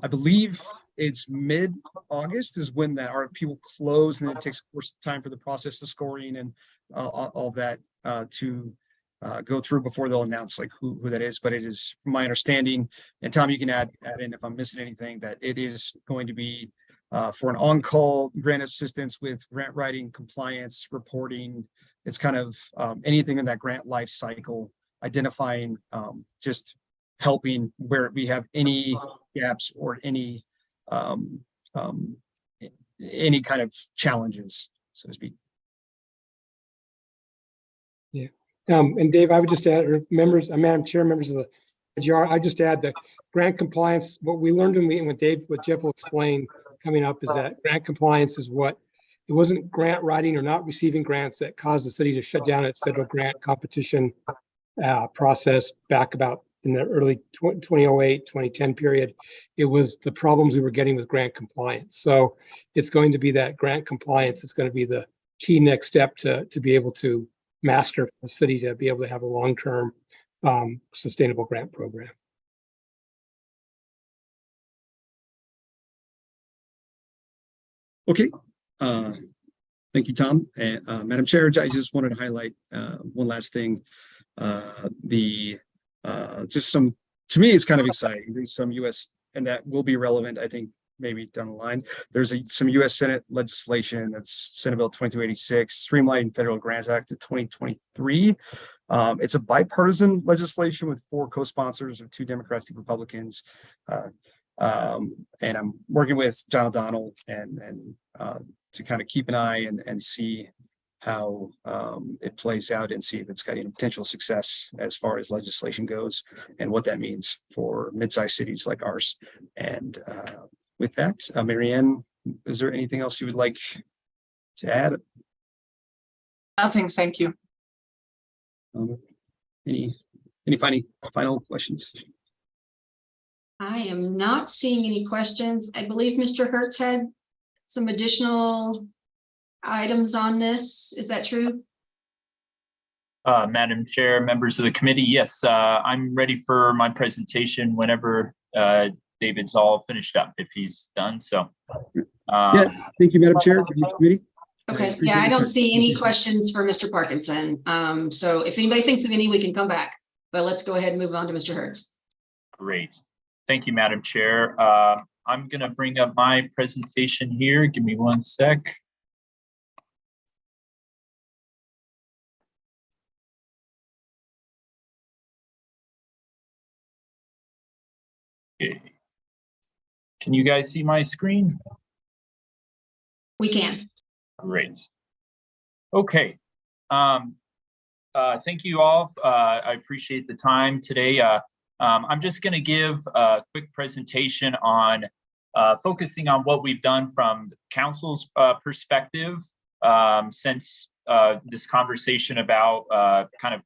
I believe it's mid-August is when that RFP will close, and it takes, of course, time for the process, the scoring, and all that to go through before they'll announce like who that is. But it is, from my understanding, and Tom, you can add in if I'm missing anything, that it is going to be for an on-call grant assistance with grant writing, compliance, reporting. It's kind of anything in that grant life cycle, identifying, just helping where we have any gaps or any kind of challenges, so to speak. Yeah. And Dave, I would just add, or members, Madam Chair, members of the GR, I just add the grant compliance. What we learned what Jeff will explain coming up is that grant compliance is it wasn't grant writing or not receiving grants that caused the city to shut down its federal grant competition process back about in the early 2008, 2010 period. It was the problems we were getting with grant compliance. So it's going to be that grant compliance. It's going to be the key next step to be able to master for the city to be able to have a long-term sustainable grant program. Okay. Thank you, Tom. And Madam Chair, I just wanted to highlight one last thing. Just some, to me, it's kind of exciting. There's some U.S. and that will be relevant, I think, maybe down the line. There's some U.S. Senate legislation, that's Senate Bill 2286, Streamlining Federal Grants Act of 2023. It's a bipartisan legislation with 4 co-sponsors of 2 Democrats, 2 Republicans. And I'm working with John O'Donnell and to kind of keep an eye and see how it plays out, and see if it's got any potential success as far as legislation goes, and what that means for mid-sized cities like ours. And with that, Marianne, is there anything else you would like to add? Nothing, thank you. Any final questions? I am not seeing any questions. I believe Mr. Hertz had some additional items on this. Is that true? Madam Chair, members of the committee, yes, I'm ready for my presentation whenever David's all finished up, if he's done. So, yeah, thank you, Madam Chair. Committee. Okay, yeah, I don't see any questions for Mr. Parkinson. So if anybody thinks of any, we can come back, but let's go ahead and move on to Mr. Hertz. Great. Thank you, Madam Chair. I'm going to bring up my presentation here. Give me one sec. Okay. Can you guys see my screen? We can. Great. Okay. Thank you all. I appreciate the time today. I'm just going to give a quick presentation on focusing on what we've done from council's perspective since this conversation about kind of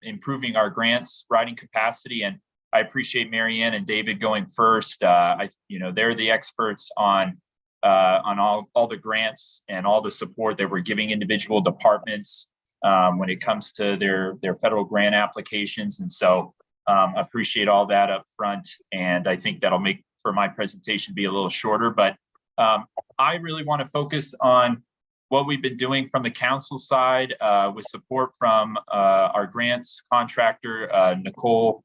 improving our grants writing capacity. And I appreciate Marianne and David going first. They're the experts on all the grants and all the support that we're giving individual departments when it comes to their federal grant applications. And so appreciate all that up front. And I think that'll make for my presentation be a little shorter, but I really want to focus on what we've been doing from the council side with support from our grants contractor, Nicole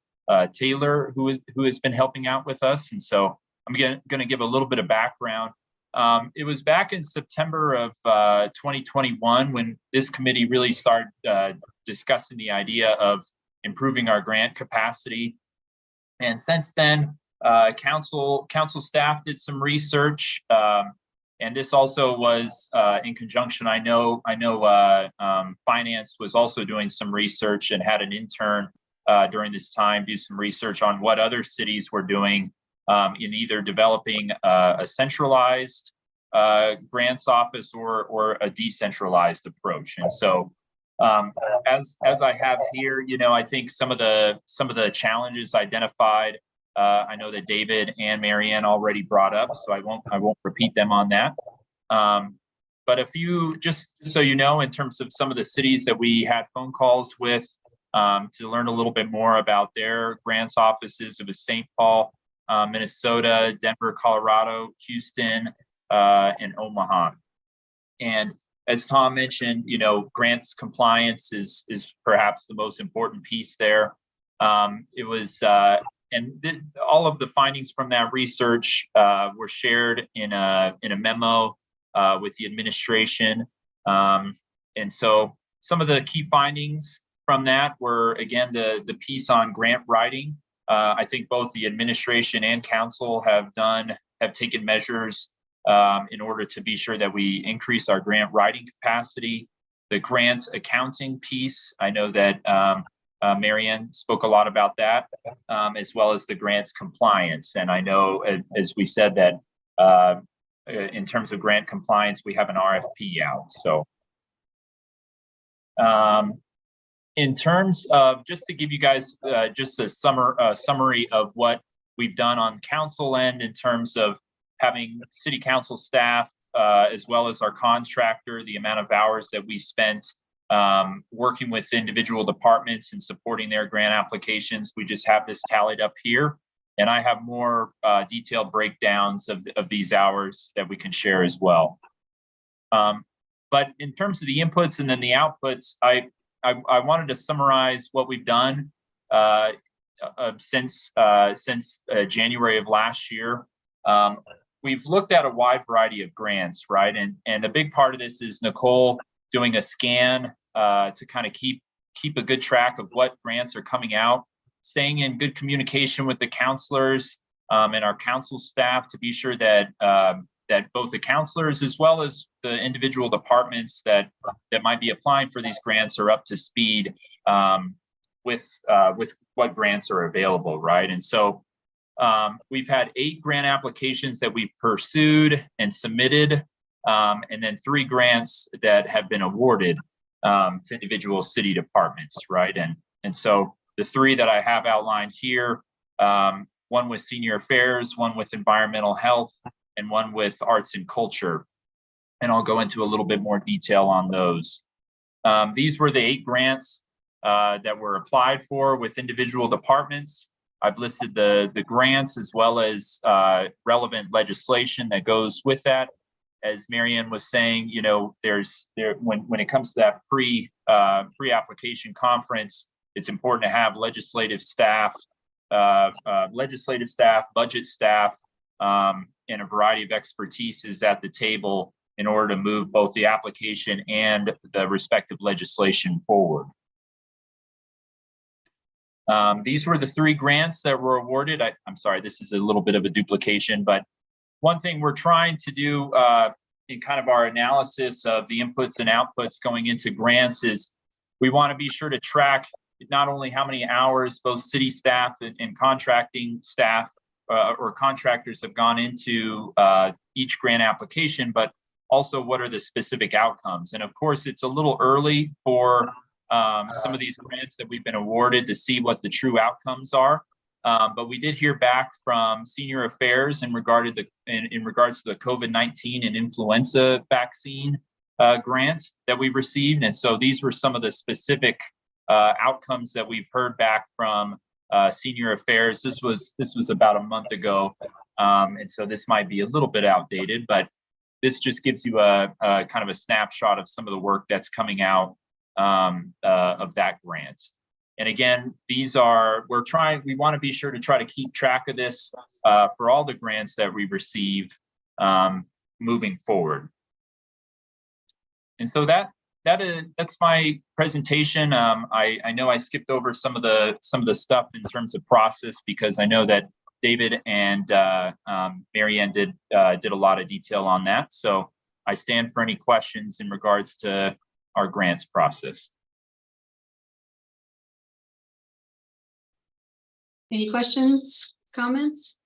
Taylor, who has been helping out with us. And so I'm going to give a little bit of background. It was back in September of 2021 when this committee really started discussing the idea of improving our grant capacity. And since then, council staff did some research, and this also was in conjunction. I know finance was also doing some research and had an intern during this time do some research on what other cities were doing in either developing a centralized grants office or a decentralized approach. And so as I have here, I think some of the challenges identified, I know that David and Marianne already brought up, so I won't repeat them on that. But a few, just so you know, in terms of some of the cities that we had phone calls with to learn a little bit more about their grants offices. It was St. Paul, Minnesota, Denver, Colorado, Houston, and Omaha. And as Tom mentioned, grants compliance is perhaps the most important piece there. It was, all of the findings from that research were shared in a memo with the administration. And so some of the key findings from that were, again, the piece on grant writing. I think both the administration and council have taken measures in order to be sure that we increase our grant writing capacity. The grant accounting piece, I know that Marianne spoke a lot about that, as well as the grants compliance. And I know, as we said, that in terms of grant compliance, we have an RFP out. So in terms of, just to give you guys just a summary of what we've done on council end in terms of having city council staff, as well as our contractor, the amount of hours that we spent working with individual departments and supporting their grant applications. We just have this tallied up here. And I have more detailed breakdowns of these hours that we can share as well. But in terms of the inputs and then the outputs, I wanted to summarize what we've done since January of last year. We've looked at a wide variety of grants, right? And a big part of this is Nicole doing a scan to kind of keep a good track of what grants are coming out, staying in good communication with the counselors and our council staff to be sure that that both the counselors as well as the individual departments that might be applying for these grants are up to speed with what grants are available, right? And so we've had 8 grant applications that we've pursued and submitted, and then 3 grants that have been awarded to individual city departments, right? And so the 3 that I have outlined here, one with senior affairs, one with environmental health, and one with arts and culture. And I'll go into a little bit more detail on those. These were the 8 grants that were applied for with individual departments. I've listed the grants as well as relevant legislation that goes with that. As Marianne was saying, when it comes to that pre-application conference, it's important to have legislative staff, budget staff, and a variety of expertise is at the table in order to move both the application and the respective legislation forward. These were the 3 grants that were awarded. I'm sorry, this is a little bit of a duplication, but one thing we're trying to do in kind of our analysis of the inputs and outputs going into grants is we want to be sure to track not only how many hours both city staff and contracting staff or contractors have gone into each grant application, but also what are the specific outcomes. And of course, it's a little early for some of these grants that we've been awarded to see what the true outcomes are. But we did hear back from Senior Affairs in regards to the COVID-19 and influenza vaccine grant that we received. And so these were some of the specific outcomes that we've heard back from Senior Affairs. This was about a month ago. And so this might be a little bit outdated, but this just gives you a kind of a snapshot of some of the work that's coming out of that grant. And again, we want to be sure to try to keep track of this for all the grants that we receive moving forward. And so that's my presentation. I know I skipped over some of the stuff in terms of process because I know that David and Mary Ann did a lot of detail on that. So I stand for any questions in regards to our grants process. Any questions, comments?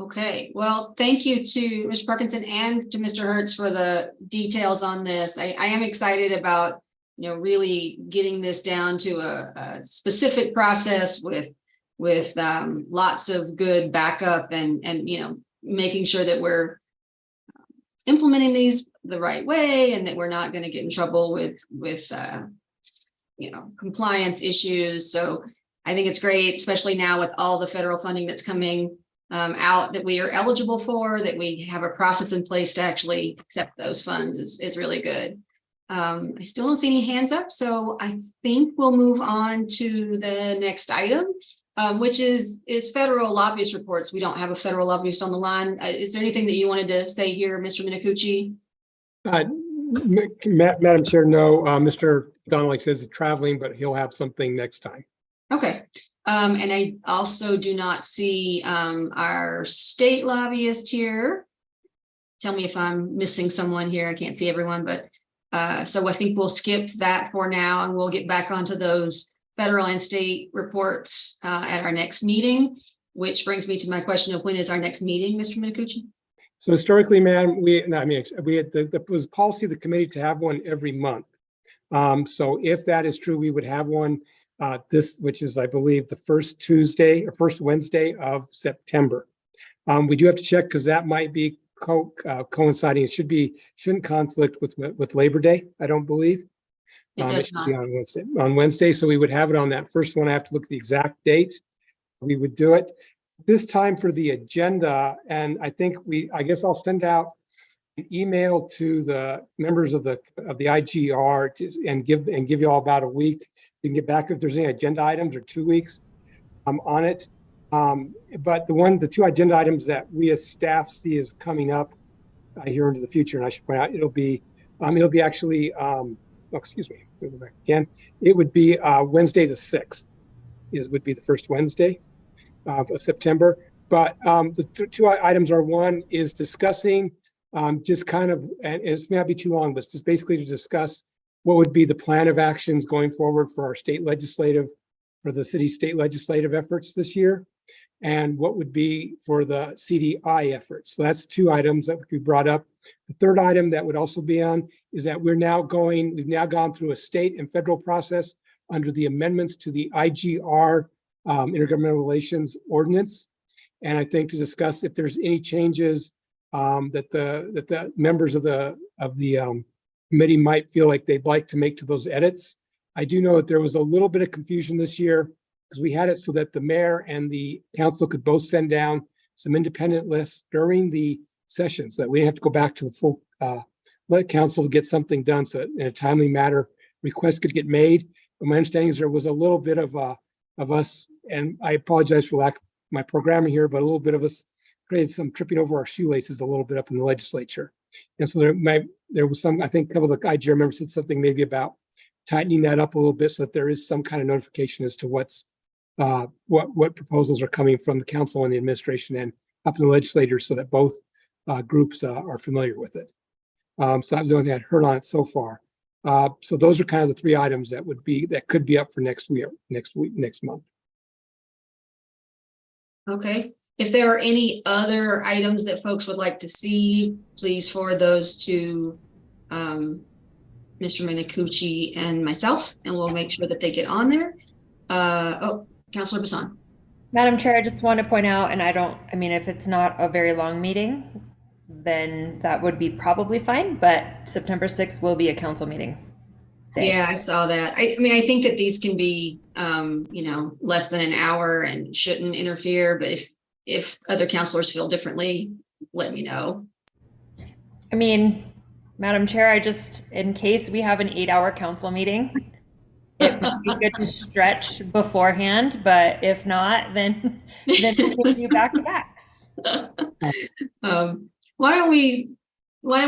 Okay, well, thank you to Mr. Parkinson and to Mr. Hertz for the details on this. I am excited about, really getting this down to a specific process with lots of good backup and making sure that we're implementing these the right way and that we're not going to get in trouble with compliance issues. So I think it's great, especially now with all the federal funding that's coming out that we are eligible for, that we have a process in place to actually accept those funds is really good. I still don't see any hands up, so I think we'll move on to the next item, which is federal lobbyist reports. We don't have a federal lobbyist on the line. Is there anything that you wanted to say here, Mr. Minicucci? Madam Chair, no. Mr. Donnelly says he's traveling, but he'll have something next time. Okay. And I also do not see our state lobbyist here. Tell me if I'm missing someone here. I can't see everyone, but so I think we'll skip that for now and we'll get back onto those federal and state reports at our next meeting, which brings me to my question of when is our next meeting, Mr. Minicucci? So historically, ma'am, we had the was policy of the committee to have one every month. So if that is true, we would have one which is, I believe, the first Tuesday or first Wednesday of September. We do have to check because that might be coinciding. It shouldn't conflict with Labor Day, I don't believe. It does should not. be on Wednesday. So we would have it on that first one. I have to look at the exact date. We would do it this time for the agenda. And I guess I'll send out an email to the members of the IGR and give you all about a week. You can get back if there's any agenda items or 2 weeks on it. But the two agenda items that we as staff see as coming up here into the future, and I should point out, it'll be actually, excuse me, we'll go back again. It would be Wednesday the 6th would be the first Wednesday of September. But the two items are, one is discussing just kind of, and it may not be too long, but it's just basically to discuss what would be the plan of actions going forward for the city's state legislative efforts this year, and what would be for the CDI efforts. So that's two items that would be brought up. The third item that would also be on is that we've now gone through a state and federal process under the amendments to the IGR Intergovernmental Relations Ordinance. And I think to discuss if there's any changes that the members of the committee might feel like they'd like to make to those edits. I do know that there was a little bit of confusion this year because we had it so that the mayor and the council could both send down some independent lists during the session so that we didn't have to go back to the full, let council get something done so that in a timely manner, requests could get made. But my understanding is there was a little bit of us, and I apologize for lack of my programming here, but a little bit of us created some tripping over our shoelaces a little bit up in the legislature. And so there was some, I think a couple of the IGR members said something maybe about tightening that up a little bit so that there is some kind of notification as to what proposals are coming from the council and the administration and up in the legislators so that both groups are familiar with it. So that was the only thing I'd heard on it so far. So those are kind of the three items that could be up for next month. Okay, if there are any other items that folks would like to see, please forward those to Mr. Minicucci and myself, and we'll make sure that they get on there. Councilor Bassan. Madam Chair, I just want to point out, and I mean, if it's not a very long meeting, then that would be probably fine, but September 6th will be a council meeting day. Yeah, I saw that. I mean, I think that these can be, less than an hour and shouldn't interfere, but if other counselors feel differently, let me know. I mean, Madam Chair, in case we have an 8-hour council meeting, it would be good to stretch beforehand, but if not, then we can do back-to-backs. Why don't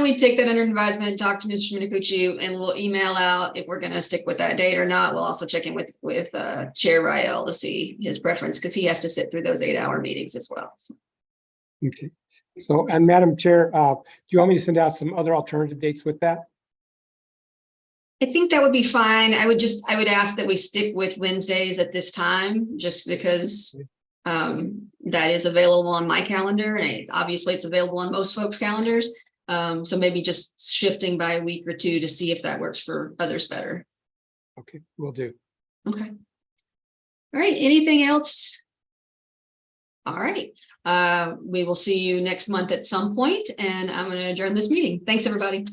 we take that under advisement, talk to Mr. Minicucci, and we'll email out if we're going to stick with that date or not. We'll also check in with Chair Rael to see his preference, because he has to sit through those 8-hour meetings as well. So. Okay. So, and Madam Chair, do you want me to send out some other alternative dates with that? I think that would be fine. I would ask that we stick with Wednesdays at this time, just because that is available on my calendar, and obviously it's available on most folks' calendars. So maybe just shifting by a week or two to see if that works for others better. Okay, will do. Okay. All right. Anything else? All right. We will see you next month at some point, and I'm going to adjourn this meeting. Thanks, everybody.